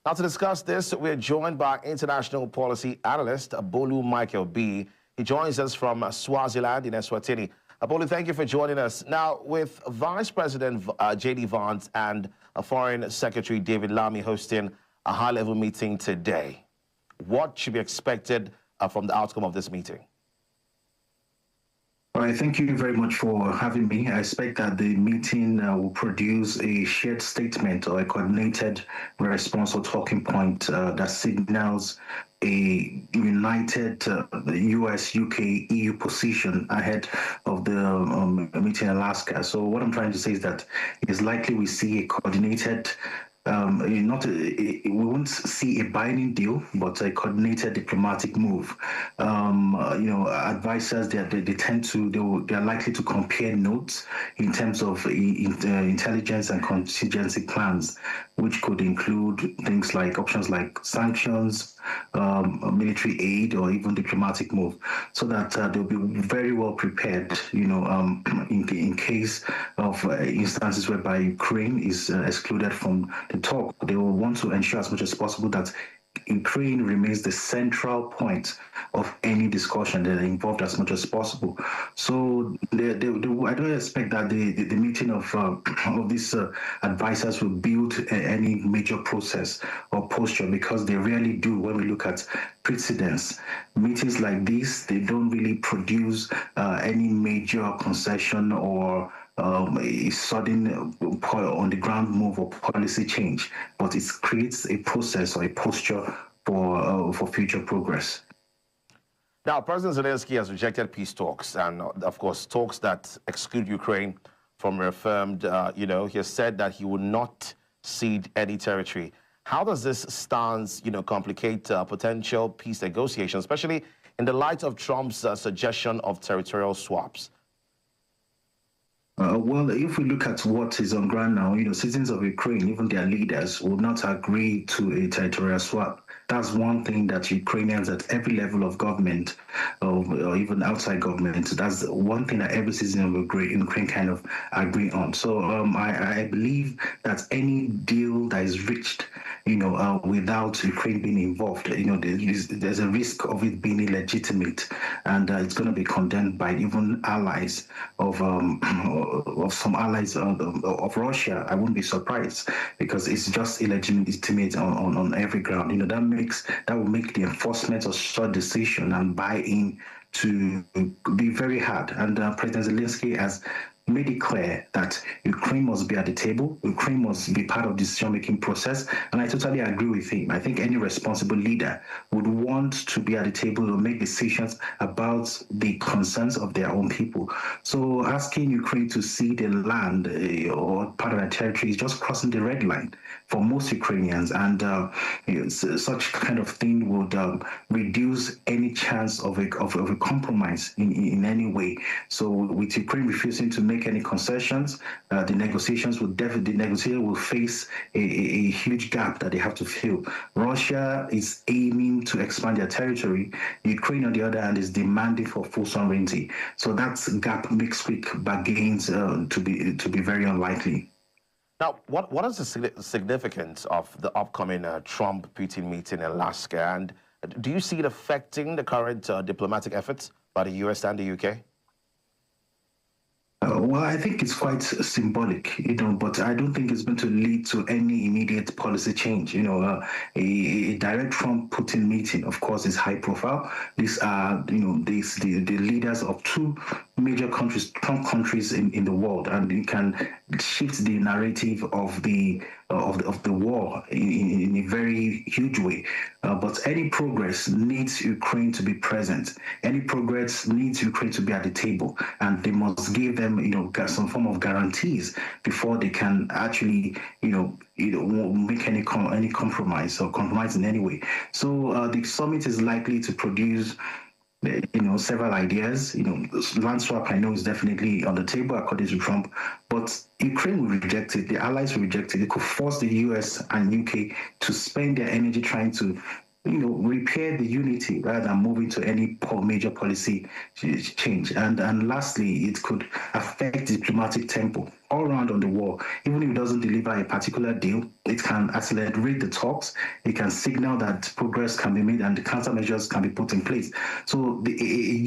Now, to discuss this, we're joined by international policy analyst Bolu Michael-Biyi. He joins us from Swaziland in Eswatini. Bolu, thank you for joining us. Now, with Vice President J.D. Vance and Foreign Secretary David Lammy hosting a high-level meeting today, what should be expected from the outcome of this meeting? All right, thank you very much for having me. I expect that the meeting will produce a shared statement or a coordinated response or talking point that signals a united US, UK, EU position ahead of the meeting in Alaska. So what I'm trying to say is that it's likely we see a coordinated we won't see a binding deal, but a coordinated diplomatic move. Advisors they are likely to compare notes in terms of intelligence and contingency plans, which could include things like options like sanctions, military aid, or even diplomatic move, so that they'll be very well prepared. In case of instances whereby Ukraine is excluded from the talk, they will want to ensure as much as possible that Ukraine remains the central point of any discussion. They're involved as much as possible. So I don't expect that the meeting of these advisors will build any major process or posture, because they really do. When we look at precedents, meetings like this, they don't really produce any major concession or a sudden on the ground move or policy change, but it creates a process or a posture for future progress. Now, President Zelensky has rejected peace talks and, of course, talks that exclude Ukraine from reaffirmed, he has said that he will not cede any territory. How does this stance, complicate potential peace negotiations, especially in the light of Trump's suggestion of territorial swaps? Well, if we look at what is on ground now, citizens of Ukraine, even their leaders, will not agree to a territorial swap. That's one thing that Ukrainians at every level of government, or even outside government, that's one thing that every citizen of Ukraine kind of agree on. So I believe that any deal that is reached, without Ukraine being involved, there's a risk of it being illegitimate, and it's going to be condemned by even allies of some allies of Russia. I wouldn't be surprised, because it's just illegitimate on every ground. That will make the enforcement of such decision and buy-in to be very hard. And President Zelensky has made it clear that Ukraine must be at the table. Ukraine must be part of the decision-making process, and I totally agree with him. I think any responsible leader would want to be at the table to make decisions about the concerns of their own people. So asking Ukraine to cede the land or part of their territory is just crossing the red line for most Ukrainians, and such kind of thing would reduce any chance of a compromise in any way. So with Ukraine refusing to make any concessions, the negotiations will face a huge gap that they have to fill. Russia is aiming to expand their territory. Ukraine, on the other hand, is demanding for full sovereignty. So that gap makes quick bargains to be very unlikely. Now, what is the significance of the upcoming Trump-Putin meeting in Alaska, and do you see it affecting the current diplomatic efforts by the US and the UK? Well, I think it's quite symbolic, but I don't think it's going to lead to any immediate policy change. A direct Trump-Putin meeting, of course, is high profile. These are, the leaders of two major countries, Trump countries in the world, and it can shift the narrative of the war in a very huge way. But any progress needs Ukraine to be present. Any progress needs Ukraine to be at the table, and they must give them, some form of guarantees before they can actually, make any compromise or compromise in any way. So the summit is likely to produce several ideas. Land swap, I know, is definitely on the table according to Trump, but Ukraine will reject it. The allies will reject it. It could force the US and UK to spend their energy trying to repair the unity rather than moving to any major policy change. And lastly, it could affect diplomatic tempo all around on the war. Even if it doesn't deliver a particular deal, it can accelerate the talks. It can signal that progress can be made and the countermeasures can be put in place. So the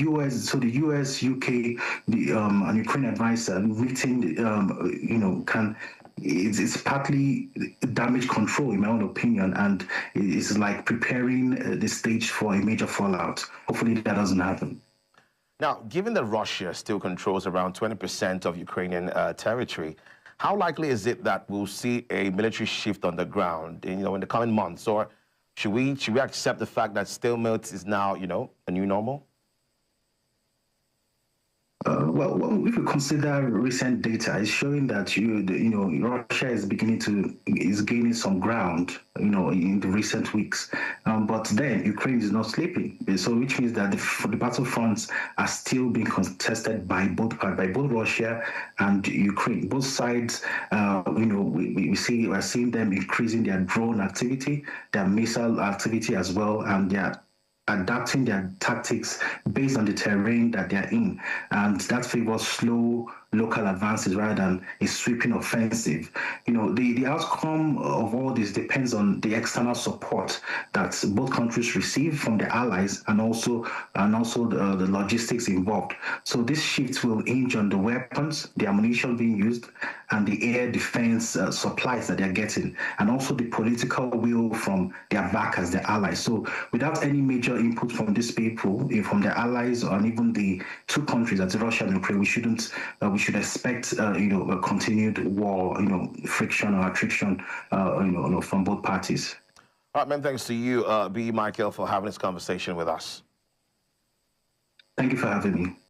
US, UK, and Ukraine advisor meeting, it's partly damage control, in my own opinion, and it's like preparing the stage for a major fallout. Hopefully that doesn't happen. Now, given that Russia still controls around 20% of Ukrainian territory, how likely is it that we'll see a military shift on the ground, in the coming months, or should we accept the fact that stalemate is now, a new normal? Well, if you consider recent data, it's showing that Russia is gaining some ground, in the recent weeks. But then Ukraine is not sleeping, so which means that the battlefronts are still being contested by both Russia and Ukraine. Both sides, we're seeing them increasing their drone activity, their missile activity as well, and their adapting their tactics based on the terrain that they're in. And that favors slow local advances rather than a sweeping offensive. The outcome of all this depends on the external support that both countries receive from their allies and also the logistics involved. So this shift will hinge on the weapons, the ammunition being used, and the air defense supplies that they're getting, and also the political will from their backers, their allies. So without any major input from these people, from their allies, and even the two countries, that's Russia and Ukraine, we should expect a continued war, friction or attrition, from both parties. All right, man. Thanks to you, B. Michael, for having this conversation with us. Thank you for having me.